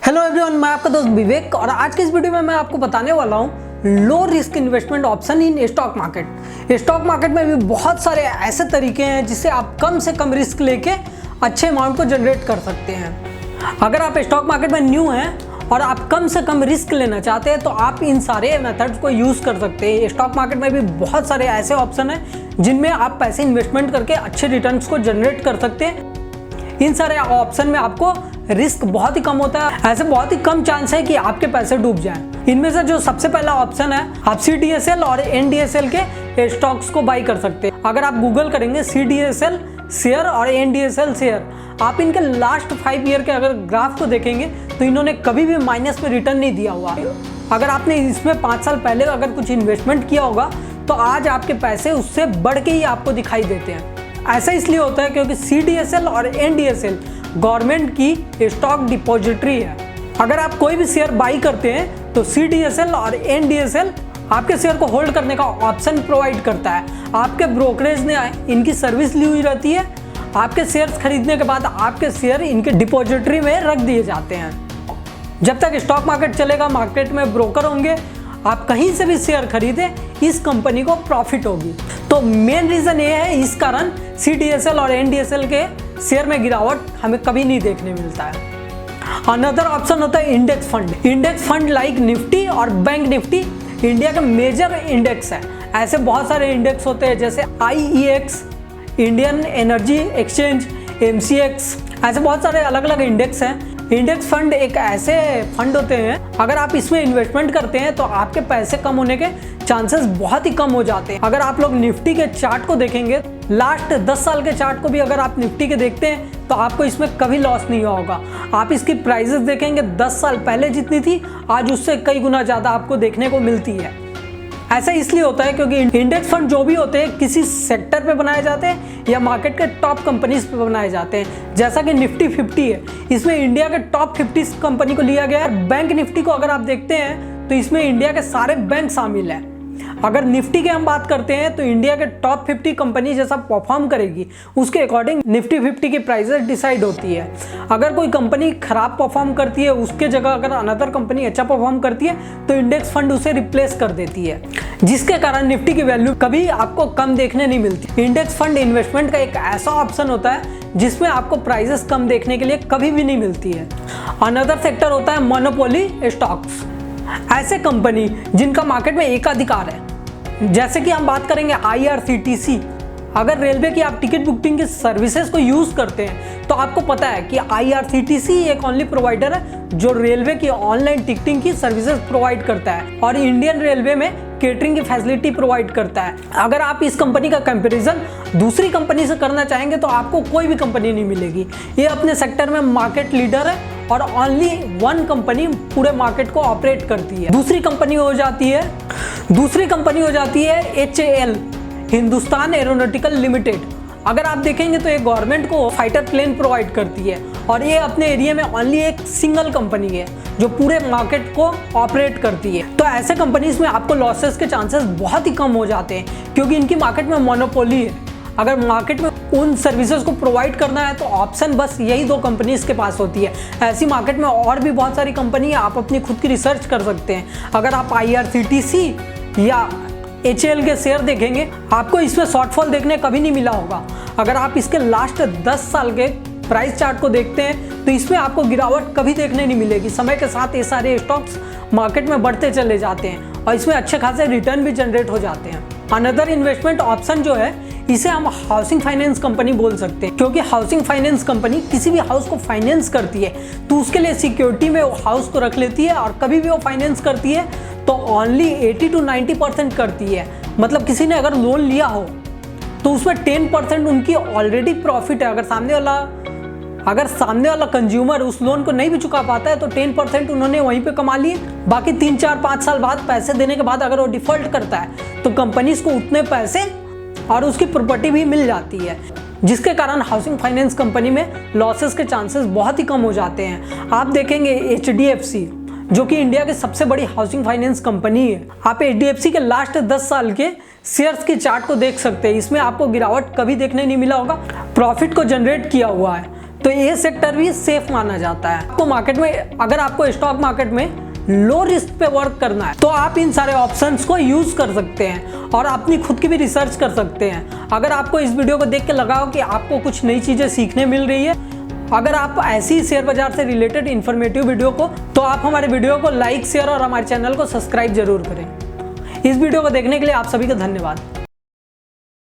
Hello everyone, मैं आपका दोस्त विवेक और आज के इस वीडियो में मैं आपको बताने वाला हूँ low risk investment option in stock market. Stock market में भी बहुत सारे ऐसे तरीके हैं जिससे आप कम से कम रिस्क लेके अच्छे अमाउंट को जनरेट कर सकते हैं। अगर आप स्टॉक मार्केट में न्यू हैं और आप कम से कम रिस्क लेना चाहते हैं तो आप इन सारे मेथड्स को यूज़ कर सकते हैं। स्टॉक मार्केट में भी बहुत सारे ऐसे ऑप्शन हैं जिनमें आप पैसे इन्वेस्टमेंट करके अच्छे रिटर्न्स को जनरेट कर सकते हैं। इन सारे ऑप्शन में आपको रिस्क बहुत ही कम होता है, ऐसे बहुत ही कम चांस है कि आपके पैसे डूब जाएं। इनमें से जो सबसे पहला ऑप्शन है, आप CDSL और NDSL के स्टॉक्स को बाई कर सकते हैं। अगर आप गूगल करेंगे CDSL शेयर और NDSL शेयर, आप इनके लास्ट 5 ईयर के अगर ग्राफ को देखेंगे तो इन्होंने कभी भी माइनस में रिटर्न नहीं दिया हुआ। अगर आपने इसमें 5 साल पहले अगर कुछ इन्वेस्टमेंट किया होगा तो आज आपके पैसे उससे बढ़ के ही आपको दिखाई देते हैं। ऐसा इसलिए होता है क्योंकि CDSL और NDSL गवर्नमेंट की स्टॉक डिपॉजिटरी है। अगर आप कोई भी शेयर बाई करते हैं तो CDSL और NDSL आपके शेयर को होल्ड करने का ऑप्शन प्रोवाइड करता है। आपके ब्रोकरेज ने इनकी सर्विस ली हुई रहती है। आपके शेयर्स खरीदने के बाद आपके शेयर इनके डिपॉजिटरी में रख दिए जाते हैं। जब तक स्टॉक मार्केट चलेगा, मार्केट में ब्रोकर होंगे, आप कहीं से भी शेयर खरीदें, इस कंपनी को प्रॉफिट होगी। तो मेन रीज़न ये है, इस कारण CDSL और NDSL के शेयर में गिरावट हमें कभी नहीं देखने मिलता है। अनदर ऑप्शन होता है index fund. Index fund like Nifty और बैंक निफ्टी इंडिया के मेजर इंडेक्स है। ऐसे बहुत सारे इंडेक्स होते हैं जैसे IEX, Indian energy exchange, MCX, ऐसे बहुत सारे अलग अलग इंडेक्स हैं। इंडेक्स फंड एक ऐसे फंड होते हैं, अगर आप इसमें इन्वेस्टमेंट करते हैं तो आपके पैसे कम होने के चांसेस बहुत ही कम हो जाते हैं। अगर आप लोग निफ्टी के चार्ट को देखेंगे, लास्ट 10 साल के चार्ट को भी अगर आप निफ्टी के देखते हैं तो आपको इसमें कभी लॉस नहीं होगा। आप इसकी प्राइसेस देखेंगे, 10 साल पहले जितनी थी आज उससे कई गुना ज़्यादा आपको देखने को मिलती है। ऐसा इसलिए होता है क्योंकि इंडेक्स फंड जो भी होते हैं किसी सेक्टर पे बनाए जाते हैं या मार्केट के टॉप कंपनीज पे बनाए जाते हैं। जैसा कि निफ्टी 50 है, इसमें इंडिया के टॉप 50 कंपनी को लिया गया है। बैंक निफ्टी को अगर आप देखते हैं तो इसमें इंडिया के सारे बैंक शामिल हैं। अगर निफ्टी की हम बात करते हैं तो इंडिया के टॉप 50 कंपनी जैसा परफॉर्म करेगी उसके अकॉर्डिंग निफ्टी 50 की प्राइसेस डिसाइड होती है। अगर कोई कंपनी खराब परफॉर्म करती है, उसके जगह अगर अनदर कंपनी अच्छा परफॉर्म करती है तो इंडेक्स फंड उसे रिप्लेस कर देती है, जिसके कारण निफ्टी की वैल्यू कभी आपको कम देखने नहीं मिलती। इंडेक्स फंड इन्वेस्टमेंट का एक ऐसा ऑप्शन होता है जिसमें आपको प्राइसेस कम देखने के लिए कभी भी नहीं मिलती है। अनदर सेक्टर होता है मोनोपोली स्टॉक्स। ऐसे कंपनी जिनका मार्केट में एकाधिकार है, जैसे कि हम बात करेंगे IRCTC। अगर रेलवे की आप टिकट बुकिंग की सर्विसेज को यूज़ करते हैं तो आपको पता है कि IRCTC एक ओनली प्रोवाइडर है जो रेलवे की ऑनलाइन टिकटिंग की सर्विसेज प्रोवाइड करता है और इंडियन रेलवे में केटरिंग की फैसिलिटी प्रोवाइड करता है। अगर आप इस कंपनी का कंपैरिजन दूसरी कंपनी से करना चाहेंगे तो आपको कोई भी कंपनी नहीं मिलेगी। ये अपने सेक्टर में मार्केट लीडर है और ओनली वन कंपनी पूरे मार्केट को ऑपरेट करती है। दूसरी कंपनी हो जाती है HAL, हिंदुस्तान एरोनॉटिकल लिमिटेड। अगर आप देखेंगे तो ये गवर्नमेंट को फाइटर प्लेन प्रोवाइड करती है और ये अपने एरिया में ओनली एक सिंगल कंपनी है जो पूरे मार्केट को ऑपरेट करती है। तो ऐसे कंपनीज में आपको लॉसेस के चांसेस बहुत ही कम हो जाते हैं क्योंकि इनकी मार्केट में मोनोपोली है। अगर मार्केट में उन सर्विसेज को प्रोवाइड करना है तो ऑप्शन बस यही 2 कंपनीज के पास होती है। ऐसी मार्केट में और भी बहुत सारी कंपनी है, आप अपनी खुद की रिसर्च कर सकते हैं। अगर आप IRCTC या HAL के शेयर देखेंगे, आपको इसमें शॉर्टफॉल देखने कभी नहीं मिला होगा। अगर आप इसके लास्ट 10 साल के प्राइस चार्ट को देखते हैं तो इसमें आपको गिरावट कभी देखने नहीं मिलेगी। समय के साथ ये सारे स्टॉक्स मार्केट में बढ़ते चले जाते हैं और इसमें अच्छे खासे रिटर्न भी जनरेट हो जाते हैं। अनदर इन्वेस्टमेंट ऑप्शन जो है, इसे हम हाउसिंग फाइनेंस कंपनी बोल सकते हैं, क्योंकि हाउसिंग फाइनेंस कंपनी किसी भी हाउस को फाइनेंस करती है तो उसके लिए सिक्योरिटी में वो हाउस को रख लेती है और कभी भी वो फाइनेंस करती है तो ओनली 80 to 90% करती है। मतलब किसी ने अगर लोन लिया हो तो उसमें 10% उनकी ऑलरेडी प्रॉफिट है। अगर सामने वाला कंज्यूमर उस लोन को नहीं भी चुका पाता है तो 10% उन्होंने वहीं पे कमा लिए। बाकी 3, 4, 5 साल बाद पैसे देने के बाद अगर वो डिफॉल्ट करता है तो कंपनीज को उतने पैसे और उसकी प्रॉपर्टी भी मिल जाती है, जिसके कारण हाउसिंग फाइनेंस कंपनी में लॉसेस के चांसेस बहुत ही कम हो जाते हैं। आप देखेंगे HDFC, जो कि इंडिया की सबसे बड़ी हाउसिंग फाइनेंस कंपनी है। आप HDFC के लास्ट 10 साल के शेयर्स की चार्ट को देख सकते हैं। इसमें आपको गिरावट कभी देखने नहीं मिला होगा। प्रॉफिट को जनरेट किया हुआ है। तो ये सेक्टर भी सेफ माना जाता है। आपको मार्केट में, अगर आपको स्टॉक मार्केट में लो रिस्क पे वर्क करना है तो आप इन सारे ऑप्शंस को यूज कर सकते हैं और अपनी खुद की भी रिसर्च कर सकते हैं। अगर आपको इस वीडियो को देख के लगा हो कि आपको कुछ नई चीजें सीखने मिल रही है, अगर आप ऐसी शेयर बाजार से रिलेटेड इंफॉर्मेटिव वीडियो को, तो आप हमारे वीडियो को लाइक, शेयर और हमारे चैनल को सब्सक्राइब जरूर करें। इस वीडियो को देखने के लिए आप सभी का धन्यवाद।